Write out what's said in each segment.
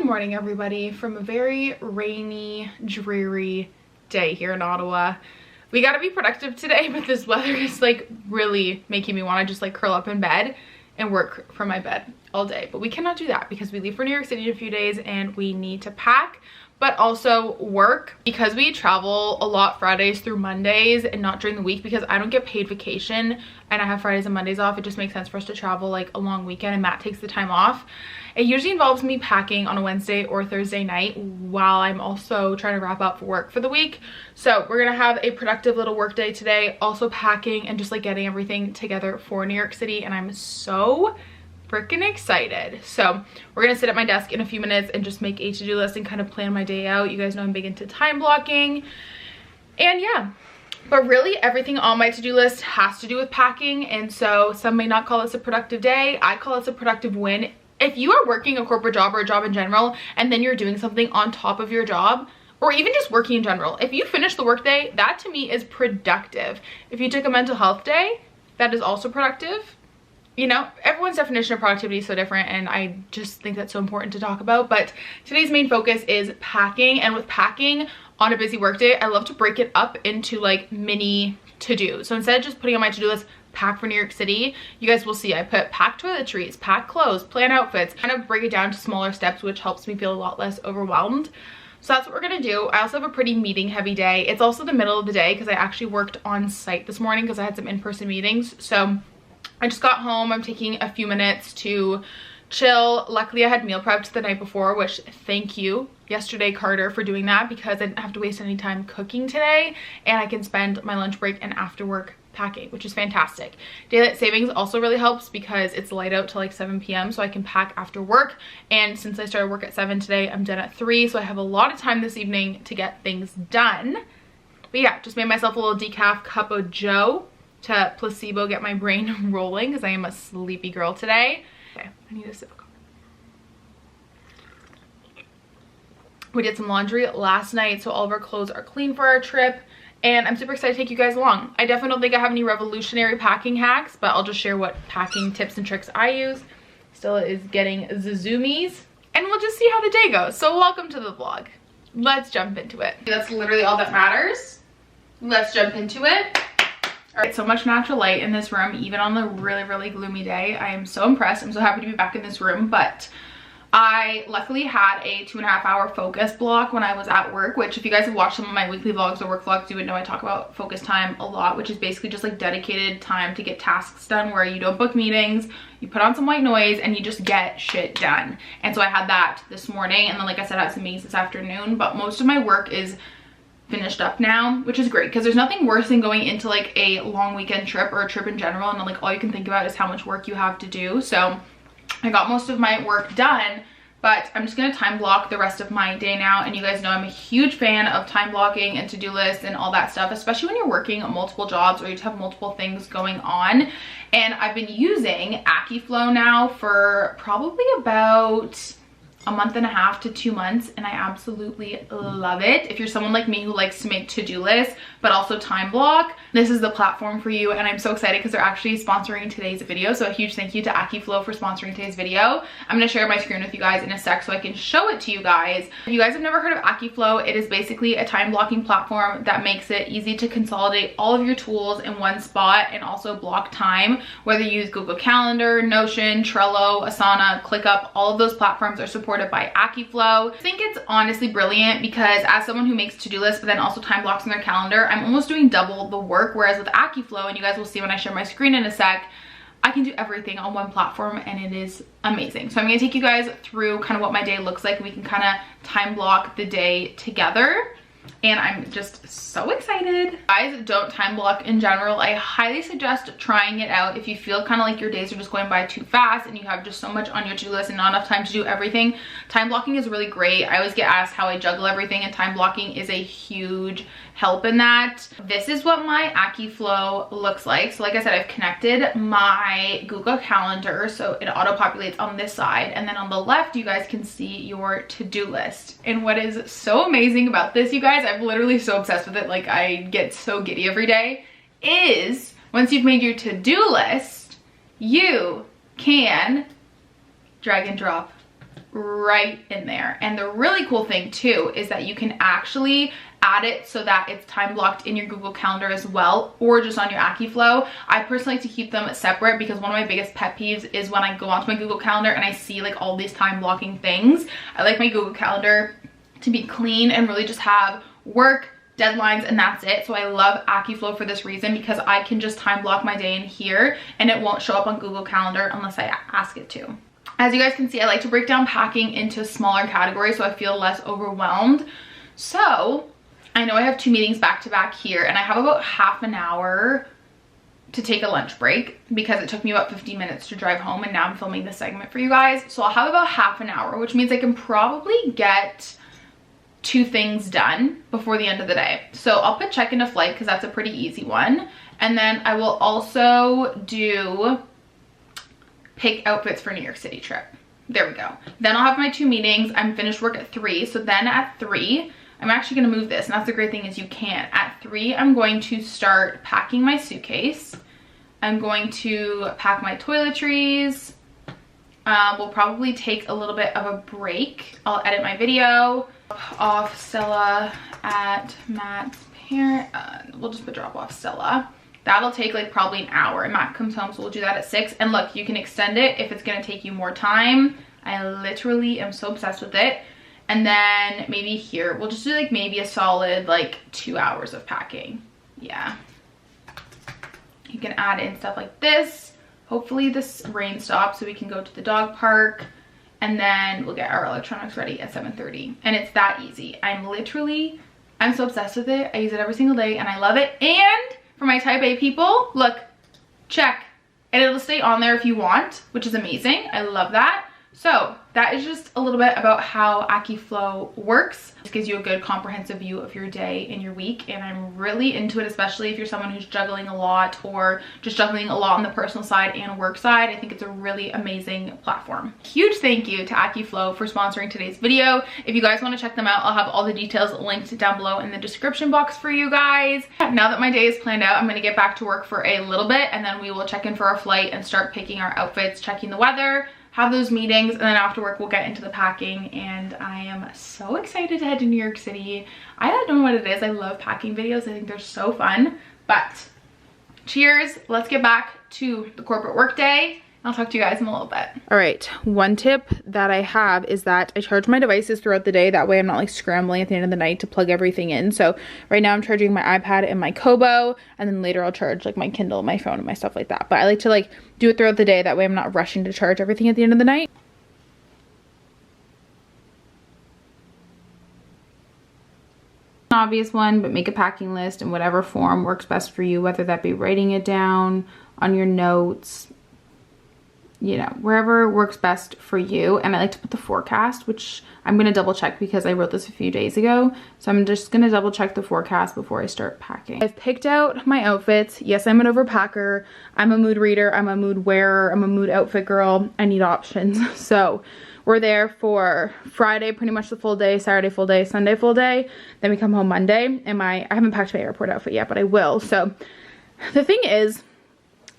Good morning, everybody, from a very rainy, dreary day here in Ottawa. We gotta be productive today, but this weather is like really making me want to just like curl up in bed and work from my bed all day. But we cannot do that because we leave for New York City in a few days and we need to pack, but also work because we travel a lot Fridays through Mondays and not during the week because I don't get paid vacation and I have Fridays and Mondays off. It just makes sense for us to travel like a long weekend and Matt takes the time off. It usually involves me packing on a Wednesday or Thursday night while I'm also trying to wrap up for work for the week. So we're gonna have a productive little work day today, also packing and just like getting everything together for New York City, and I'm so freaking excited. So we're gonna sit at my desk in a few minutes and just make a to-do list and kind of plan my day out. You guys know I'm big into time blocking, and yeah. But really everything on my to-do list has to do with packing, and so some may not call this a productive day. I call this a productive win. If you are working a corporate job or a job in general and then you're doing something on top of your job, or even just working in general, if you finish the workday, that to me is productive. If you took a mental health day, that is also productive. You know, everyone's definition of productivity is so different, and I just think that's so important to talk about. But today's main focus is packing, and with packing on a busy workday, I love to break it up into like mini to-do. So instead of just putting on my to-do list, pack for New York City, you guys will see I put pack toiletries, pack clothes, plan outfits, kind of break it down to smaller steps, which helps me feel a lot less overwhelmed. So that's what we're gonna do. I also have a pretty meeting heavy day. It's also the middle of the day because I actually worked on site this morning because I had some in-person meetings. So I just got home. I'm taking a few minutes to chill. Luckily I had meal prepped the night before, which thank you yesterday, Carter, for doing that because I didn't have to waste any time cooking today, and I can spend my lunch break and after work packing, which is fantastic. Daylight savings also really helps because it's light out till like 7 p.m. so I can pack after work, and since I started work at 7 today, I'm done at 3, so I have a lot of time this evening to get things done. But yeah, just made myself a little decaf cup of joe to placebo get my brain rolling because I am a sleepy girl today. Okay, I need a sip of coffee. We did some laundry last night, so all of our clothes are clean for our trip, and I'm super excited to take you guys along. I definitely don't think I have any revolutionary packing hacks, but I'll just share what packing tips and tricks I use. Stella is getting the zoomies, and we'll just see how the day goes. So welcome to the vlog. Let's jump into it. That's literally all that matters. Let's jump into it. All right, so much natural light in this room, even on the really gloomy day. I am so impressed. I'm so happy to be back in this room, but I luckily had a 2.5 hour focus block when I was at work, which if you guys have watched some of my weekly vlogs or work vlogs, you would know I talk about focus time a lot, which is basically just like dedicated time to get tasks done where you don't book meetings, you put on some white noise, and you just get shit done. And so I had that this morning, and then like I said, I had some meetings this afternoon, but most of my work is finished up now, which is great because there's nothing worse than going into like a long weekend trip or a trip in general and like all you can think about is how much work you have to do. So I got most of my work done, but I'm just gonna time block the rest of my day now. And you guys know I'm a huge fan of time blocking and to-do lists and all that stuff, especially when you're working multiple jobs or you just have multiple things going on. And I've been using Akiflow now for probably about a 1.5 to 2 months, and I absolutely love it. If you're someone like me who likes to make to-do lists but also time block, this is the platform for you. And I'm so excited because they're actually sponsoring today's video, so a huge thank you to Akiflow for sponsoring today's video. I'm going to share my screen with you guys in a sec so I can show it to you guys. If you guys have never heard of Akiflow, it is basically a time blocking platform that makes it easy to consolidate all of your tools in one spot and also block time, whether you use Google Calendar, Notion, Trello, Asana, ClickUp. All of those platforms are supported by Akiflow. I think it's honestly brilliant because as someone who makes to-do lists but then also time blocks in their calendar, I'm almost doing double the work, whereas with Akiflow, and you guys will see when I share my screen in a sec, I can do everything on one platform and it is amazing. So I'm going to take you guys through kind of what my day looks like, and we can kind of time block the day together. And I'm just so excited. Guys, don't time block in general. I highly suggest trying it out if you feel kind of like your days are just going by too fast and you have just so much on your to-do list and not enough time to do everything. Time blocking is really great. I always get asked how I juggle everything, and time blocking is a huge help in that. This is what my Akiflow looks like. So like I said, I've connected my Google Calendar so it auto-populates on this side, and then on the left you guys can see your to-do list. And what is so amazing about this, you guys, I'm literally so obsessed with it, like I get so giddy every day, is once you've made your to-do list, you can drag and drop right in there. And the really cool thing too is that you can actually add it so that it's time blocked in your Google Calendar as well, or just on your Akiflow. I personally like to keep them separate because one of my biggest pet peeves is when I go onto my Google Calendar and I see like all these time blocking things. I like my Google Calendar to be clean and really just have work, deadlines, and that's it. So I love Akiflow for this reason, because I can just time block my day in here and it won't show up on Google Calendar unless I ask it to. As you guys can see, I like to break down packing into smaller categories so I feel less overwhelmed. So I know I have 2 meetings back to back here, and I have about half an hour to take a lunch break because it took me about 15 minutes to drive home, and now I'm filming this segment for you guys. So I'll have about half an hour, which means I can probably get 2 things done before the end of the day. So I'll put check into flight because that's a pretty easy one. And then I will also do pick outfits for New York City trip. There we go. Then I'll have my 2 meetings. I'm finished work at 3. So then at 3, I'm actually going to move this, and that's the great thing is you can. At 3, I'm going to start packing my suitcase. I'm going to pack my toiletries. We'll probably take a little bit of a break. I'll edit my video. Off Stella at Matt's parent. We'll just put drop off Stella. That'll take like probably an hour, and Matt comes home, so we'll do that at 6. And look, you can extend it if it's going to take you more time. I literally am so obsessed with it. And then maybe here, we'll just do like maybe a solid like 2 hours of packing. Yeah. You can add in stuff like this. Hopefully this rain stops so we can go to the dog park. And then we'll get our electronics ready at 7:30. And it's that easy. I'm so obsessed with it. I use it every single day and I love it. And for my type A people, look, check. And it'll stay on there if you want, which is amazing. I love that. So that is just a little bit about how Akiflow works. It gives you a good comprehensive view of your day and your week, and I'm really into it, especially if you're someone who's juggling a lot or just juggling a lot on the personal side and work side. I think it's a really amazing platform. Huge thank you to Akiflow for sponsoring today's video. If you guys want to check them out, I'll have all the details linked down below in the description box for you guys. Now that my day is planned out, I'm going to get back to work for a little bit, and then we will check in for our flight and start picking our outfits, checking the weather, have those meetings, and then after work we'll get into the packing. And I am so excited to head to New York City. I don't know what it is. I love packing videos. I think they're so fun. But cheers. Let's get back to the corporate work day. I'll talk to you guys in a little bit. All right, one tip that I have is that I charge my devices throughout the day. That way I'm not like scrambling at the end of the night to plug everything in. So right now I'm charging my iPad and my Kobo, and then later I'll charge like my Kindle, my phone, and my stuff like that. But I like to like do it throughout the day. That way I'm not rushing to charge everything at the end of the night. Obvious one, but make a packing list in whatever form works best for you, whether that be writing it down on your notes, you know, wherever works best for you. And I like to put the forecast, which I'm going to double check because I wrote this a few days ago. So I'm just going to double check the forecast before I start packing. I've picked out my outfits. Yes, I'm an overpacker. I'm a mood reader. I'm a mood wearer. I'm a mood outfit girl. I need options. So we're there for Friday, pretty much the full day, Saturday full day, Sunday full day. Then we come home Monday, and I haven't packed my airport outfit yet, but I will. So the thing is,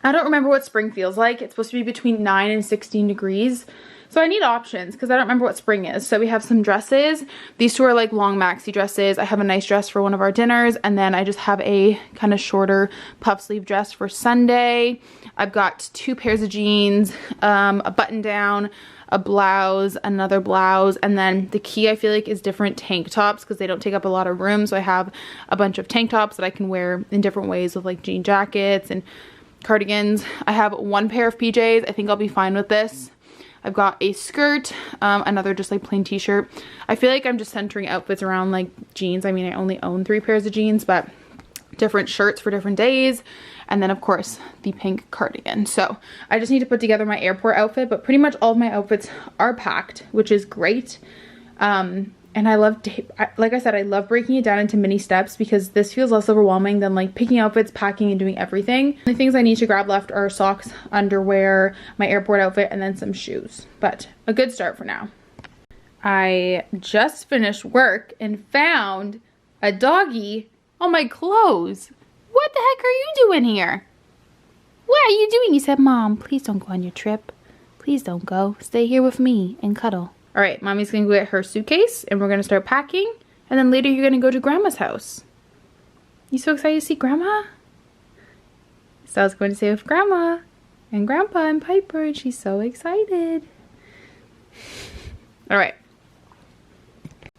I don't remember what spring feels like. It's supposed to be between 9 and 16 degrees. So I need options because I don't remember what spring is. So we have some dresses. These 2 are like long maxi dresses. I have a nice dress for one of our dinners. And then I just have a kind of shorter puff sleeve dress for Sunday. I've got 2 pairs of jeans, a button down, a blouse, another blouse, and then the key I feel like is different tank tops because they don't take up a lot of room. So I have a bunch of tank tops that I can wear in different ways with like jean jackets and cardigans. I have 1 pair of PJs. I think I'll be fine with this. I've got a skirt, another just like plain t-shirt. I feel like I'm just centering outfits around like jeans. I mean, I only own 3 pairs of jeans, but different shirts for different days. And then of course the pink cardigan. So I just need to put together my airport outfit, but pretty much all of my outfits are packed, which is great. And I love, like I said, I love breaking it down into mini steps because this feels less overwhelming than like picking outfits, packing, and doing everything. The things I need to grab left are socks, underwear, my airport outfit, and then some shoes. But a good start for now. I just finished work and found a doggy on my clothes. What the heck are you doing here? What are you doing? You said, Mom, please don't go on your trip. Please don't go. Stay here with me and cuddle. All right, mommy's gonna go get her suitcase and we're gonna start packing. And then later you're gonna go to grandma's house. You so excited to see grandma? Stella's going to stay with grandma and grandpa and Piper, and she's so excited. All right.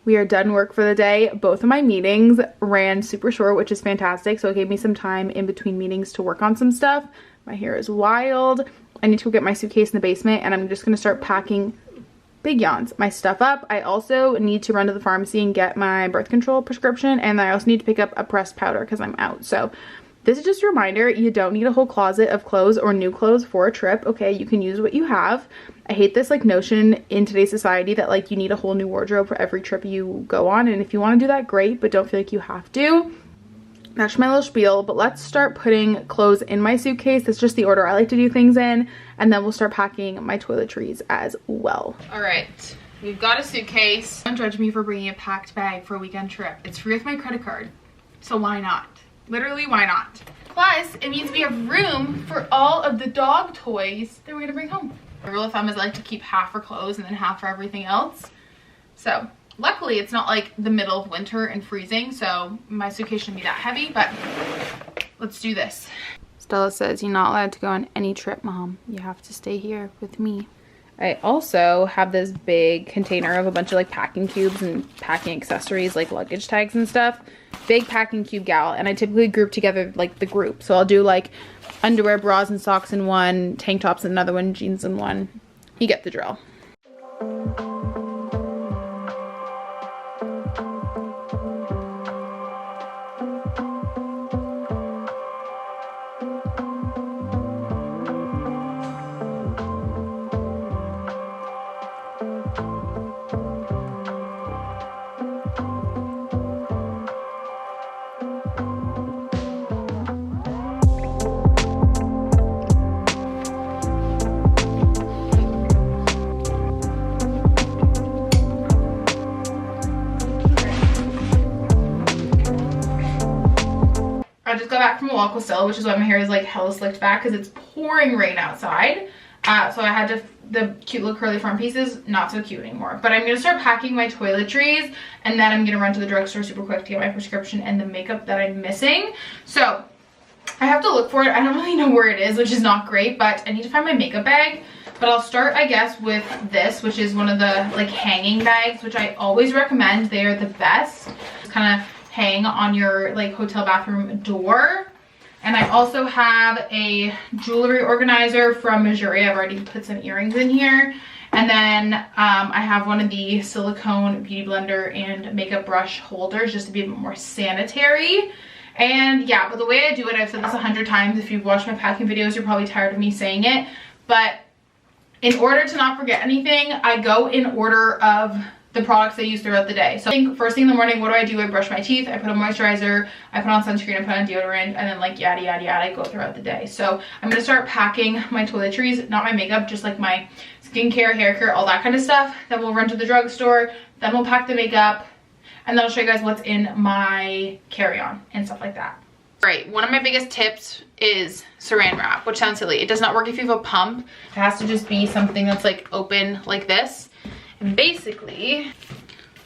We are done work for the day. Both of my meetings ran super short, which is fantastic. So it gave me some time in between meetings to work on some stuff. My hair is wild. I need to go get my suitcase in the basement, and I'm just gonna start packing, big yawns, my stuff up. I also need to run to the pharmacy and get my birth control prescription, and I also need to pick up a pressed powder because I'm out. So this is just a reminder, you don't need a whole closet of clothes or new clothes for a trip, okay? You can use what you have. I hate this like notion in today's society that like you need a whole new wardrobe for every trip you go on, and if you want to do that, great, but don't feel like you have to. That's my little spiel, but let's start putting clothes in my suitcase. That's just the order I like to do things in, and then we'll start packing my toiletries as well. All right, we've got a suitcase. Don't judge me for bringing a packed bag for a weekend trip. It's free with my credit card, so why not? Literally, why not? Plus, it means we have room for all of the dog toys that we're gonna bring home. My rule of thumb is I like to keep half for clothes and then half for everything else. So luckily it's not like the middle of winter and freezing, so my suitcase shouldn't be that heavy, but let's do this. Stella says you're not allowed to go on any trip, Mom. You have to stay here with me. I also have this big container of a bunch of like packing cubes and packing accessories like luggage tags and stuff. Big packing cube gal, and I typically group together like the group. So I'll do like underwear, bras and socks in one, tank tops in another one, jeans in one. You get the drill. I just got back from a walk with Stella, which is why my hair is like hella slicked back because it's pouring rain outside. So I had to, the cute little curly front pieces, not so cute anymore. But I'm going to start packing my toiletries, and then I'm going to run to the drugstore super quick to get my prescription and the makeup that I'm missing. So I have to look for it. I don't really know where it is, which is not great, but I need to find my makeup bag. But I'll start, I guess, with this, which is one of the like hanging bags, which I always recommend. They are the best. It's kind of hang on your like hotel bathroom door. And I also have a jewelry organizer from Missouri. I've already put some earrings in here. And then I have one of the silicone beauty blender and makeup brush holders just to be a bit more sanitary. And yeah, but the way I do it, I've said this 100 times. If you've watched my packing videos, you're probably tired of me saying it. But in order to not forget anything, I go in order of the products I use throughout the day. So I think first thing in the morning, what do? I brush my teeth, I put on moisturizer, I put on sunscreen, I put on deodorant, and then like yada yada yada, I go throughout the day. So I'm gonna start packing my toiletries, not my makeup, just like my skincare, hair care, all that kind of stuff. Then we'll run to the drugstore, then we'll pack the makeup, and then I'll show you guys what's in my carry-on and stuff like that. Right, one of my biggest tips is saran wrap, which sounds silly. It does not work if you have a pump. It has to just be something that's like open like this. And basically,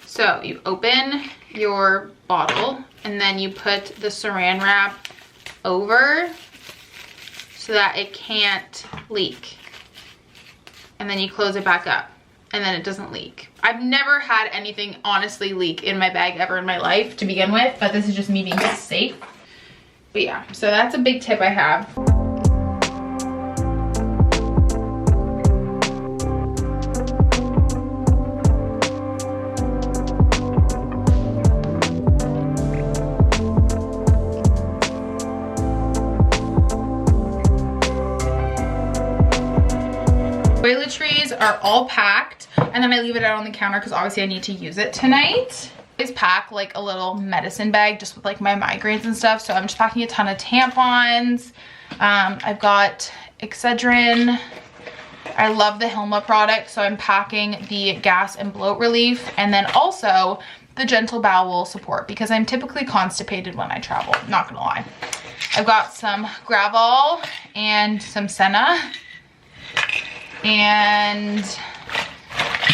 so you open your bottle and then you put the saran wrap over so that it can't leak. And then you close it back up and then it doesn't leak. I've never had anything honestly leak in my bag ever in my life to begin with, but this is just me being safe. But yeah, so that's a big tip I have. Toiletries are all packed, and then I leave it out on the counter because obviously I need to use it tonight. I always pack like a little medicine bag just with like my migraines and stuff, so I'm just packing a ton of tampons. I've got Excedrin. I love the Hilma product, so I'm packing the gas and bloat relief, and then also the gentle bowel support because I'm typically constipated when I travel, not gonna lie. I've got some Gravol and some Senna. And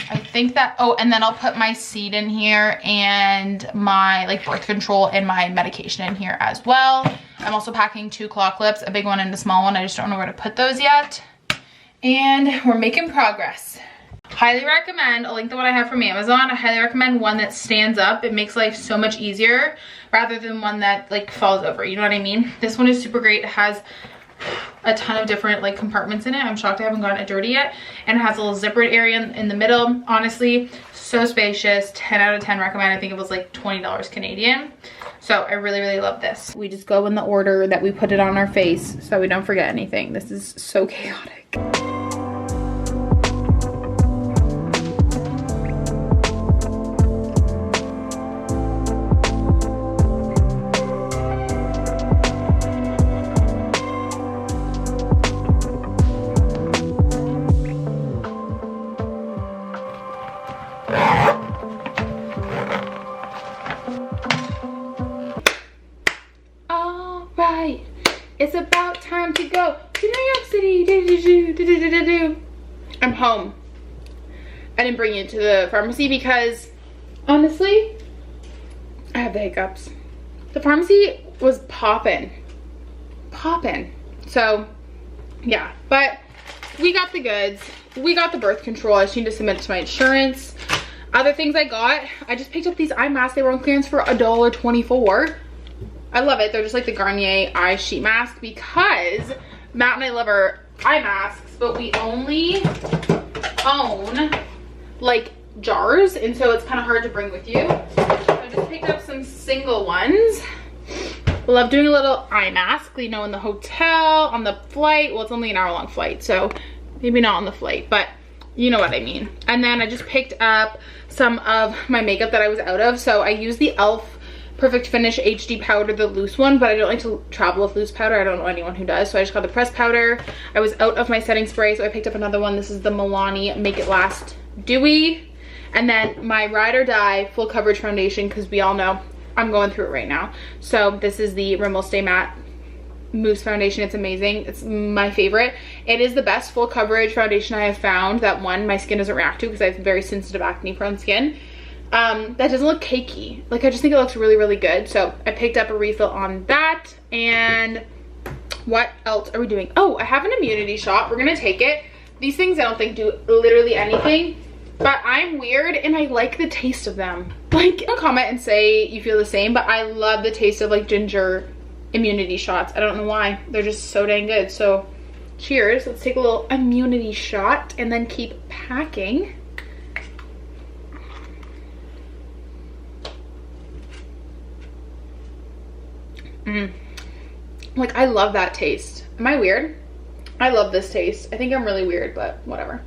I think that, oh, and then I'll put my seed in here and my like birth control and my medication in here as well. I'm also packing 2 claw clips, a big one and a small one. I just don't know where to put those yet. And we're making progress. Highly recommend, I'll link the one I have from Amazon. I highly recommend one that stands up. It makes life so much easier rather than one that like falls over, you know what I mean? This one is super great. It has a ton of different like compartments in it. I'm shocked I haven't gotten it dirty yet. And it has a little zippered area in the middle. Honestly, so spacious. 10 out of 10 recommend. I think it was like $20 Canadian. So I really, really love this. We just go in the order that we put it on our face so we don't forget anything. This is so chaotic. It's about time to go to New York City. I'm home. I didn't bring you to the pharmacy because honestly, I have the hiccups. The pharmacy was popping. So yeah, but we got the goods. We got the birth control. I just need to submit it to my insurance. Other things I got, I just picked up these eye masks. They were on clearance for $1.24. I love it. They're just like the Garnier eye sheet mask because Matt and I love our eye masks, but we only own like jars, and so it's kind of hard to bring with you. So I just picked up some single ones. Love doing a little eye mask, you know, in the hotel, on the flight. Well, it's only an hour-long flight, so maybe not on the flight, but you know what I mean. And then I just picked up some of my makeup that I was out of. So I used the e.l.f. Perfect Finish HD powder, the loose one, but I don't like to travel with loose powder. I don't know anyone who does, so I just got the pressed powder. I was out of my setting spray, so I picked up another one. This is the Milani Make It Last Dewy. And then my Ride or Die Full Coverage Foundation, because we all know I'm going through it right now. So this is the Rimmel Stay Matte Mousse Foundation. It's amazing. It's my favorite. It is the best full coverage foundation I have found that one, my skin doesn't react to because I have very sensitive acne prone skin. That doesn't look cakey. Like, I just think it looks really, really good. So I picked up a refill on that. And what else are we doing? Oh, I have an immunity shot. We're gonna take it. These things I don't think do literally anything, but I'm weird and I like the taste of them. Like, comment and say you feel the same, but I love the taste of like ginger immunity shots. I don't know why. They're just so dang good. So cheers. Let's take a little immunity shot and then keep packing. Like, I love that taste. Am I weird? I love this taste. I think I'm really weird, but whatever.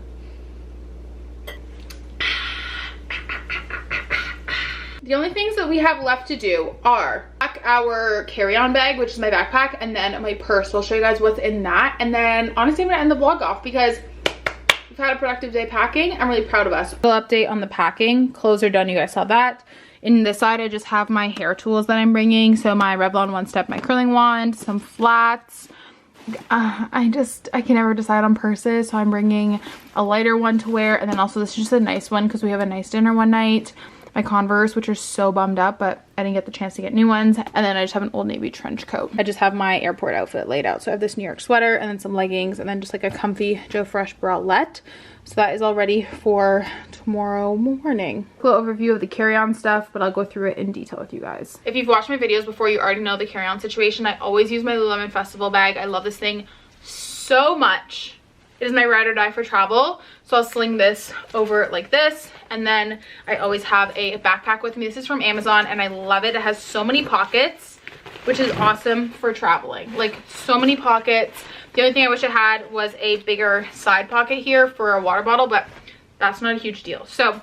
The only things that we have left to do are pack our carry-on bag, which is my backpack, and then my purse. I'll show you guys what's in that. And then honestly, I'm gonna end the vlog off because we've had a productive day packing. I'm really proud of us. Little update on the packing. Clothes are done, you guys saw that. In this side, I just have my hair tools that I'm bringing. So my Revlon One Step, my curling wand, some flats. I can never decide on purses. So I'm bringing a lighter one to wear. And then also this is just a nice one because we have a nice dinner one night. My Converse, which are so bummed up, but I didn't get the chance to get new ones. And then I just have an Old Navy trench coat. I just have my airport outfit laid out. So I have this New York sweater and then some leggings and then just like a comfy Joe Fresh bralette. So that is all ready for tomorrow morning. Little overview of the carry-on stuff, but I'll go through it in detail with you guys. If you've watched my videos before, you already know the carry-on situation. I always use my Lululemon Festival bag. I love this thing so much. It is my ride or die for travel. So I'll sling this over like this. And then I always have a backpack with me. This is from Amazon and I love it. It has so many pockets, which is awesome for traveling. Like, so many pockets. The only thing I wish I had was a bigger side pocket here for a water bottle, but that's not a huge deal. So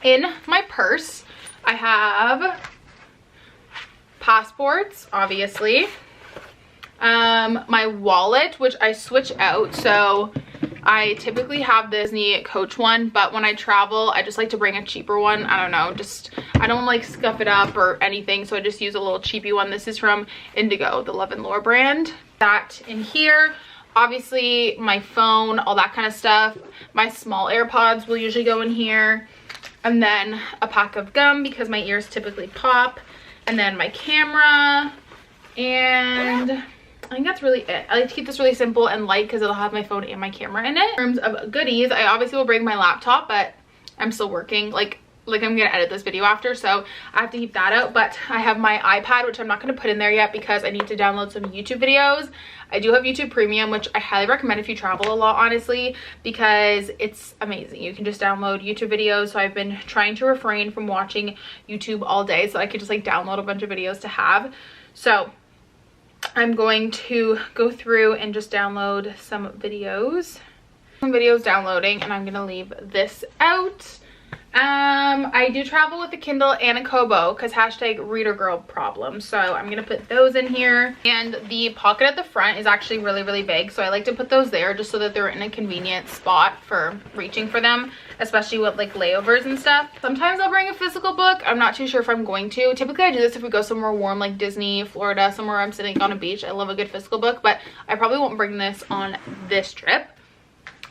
in my purse, I have passports, obviously. My wallet, which I switch out. So I typically have the Disney Coach one, but when I travel, I just like to bring a cheaper one. I don't know, just, I don't like scuff it up or anything, so I just use a little cheapy one. This is from Indigo, the Love & Lore brand. That in here. Obviously, my phone, all that kind of stuff. My small AirPods will usually go in here. and then a pack of gum because my ears typically pop, and then my camera, and I think that's really it. I like to keep this really simple and light because it'll have my phone and my camera in it. In terms of goodies, I obviously will bring my laptop, but I'm still working. Like I'm gonna edit this video after, so I have to keep that out. But I have my iPad, which I'm not gonna put in there yet because I need to download some YouTube videos. I do have YouTube Premium, which I highly recommend if you travel a lot, honestly, because it's amazing. You can just download YouTube videos. So I've been trying to refrain from watching YouTube all day so I could just like download a bunch of videos to have. So I'm going to go through and just download some videos. Downloading, and I'm gonna leave this out. I do travel with a Kindle and a Kobo because hashtag reader girl problem, so I'm gonna put those in here. And the pocket at the front is actually really big, so I like to put those there just so that they're in a convenient spot for reaching for them, especially with like layovers and stuff. Sometimes I'll bring a physical book. I'm not too sure if I'm going to. Typically I do this if we go somewhere warm like Disney, Florida, somewhere I'm sitting on a beach. I love a good physical book, but I probably won't bring this on this trip.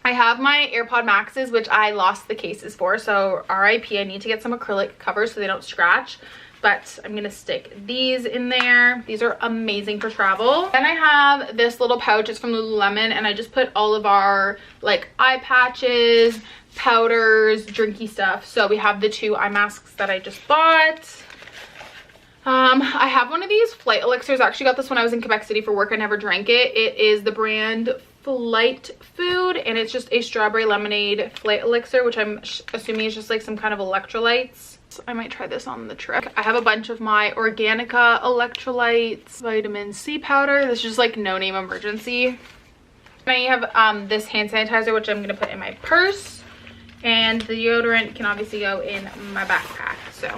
I have my AirPod Maxes, which I lost the cases for, so RIP. I need to get some acrylic covers so they don't scratch, but I'm gonna stick these in there. These are amazing for travel. Then I have this little pouch. It's from Lululemon, and I just put all of our like eye patches, powders, drinky stuff. So we have the 2 eye masks that I just bought. I have one of these flight elixirs. I actually got this when I was in Quebec City for work. I never drank it. It is the brand Flight Food, and it's just a strawberry lemonade flight elixir, which I'm assuming is just like some kind of electrolytes. So I might try this on the trip. I have a bunch of my Organica electrolytes, vitamin C powder. This is just like no name emergency. And I have this hand sanitizer, which I'm gonna put in my purse, and the deodorant can obviously go in my backpack. So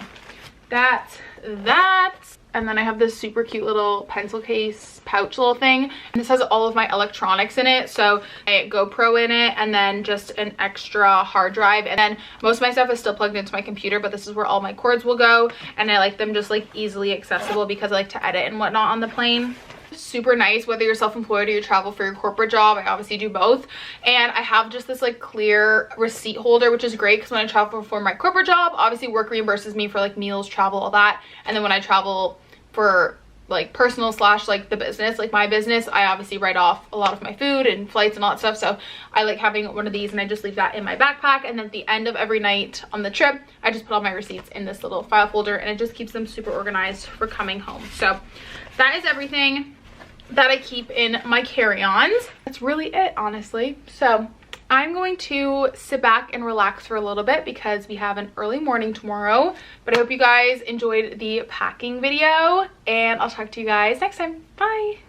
that's that. And then I have this super cute little pencil case pouch little thing, and this has all of my electronics in it. So a GoPro in it, and then just an extra hard drive, and then most of my stuff is still plugged into my computer, but this is where all my cords will go, and I like them just like easily accessible because I like to edit and whatnot on the plane. Super nice whether you're self-employed or you travel for your corporate job. I obviously do both, and I have just this like clear receipt holder, which is great because when I travel for my corporate job, obviously work reimburses me for like meals, travel, all that, and then when I travel for like personal / like the business, like my business, I obviously write off a lot of my food and flights and all that stuff. So I like having one of these, and I just leave that in my backpack, and then at the end of every night on the trip I just put all my receipts in this little file folder, and it just keeps them super organized for coming home. So that is everything that I keep in my carry-ons. That's really it, honestly. So I'm going to sit back and relax for a little bit because we have an early morning tomorrow. But I hope you guys enjoyed the packing video, and I'll talk to you guys next time. Bye.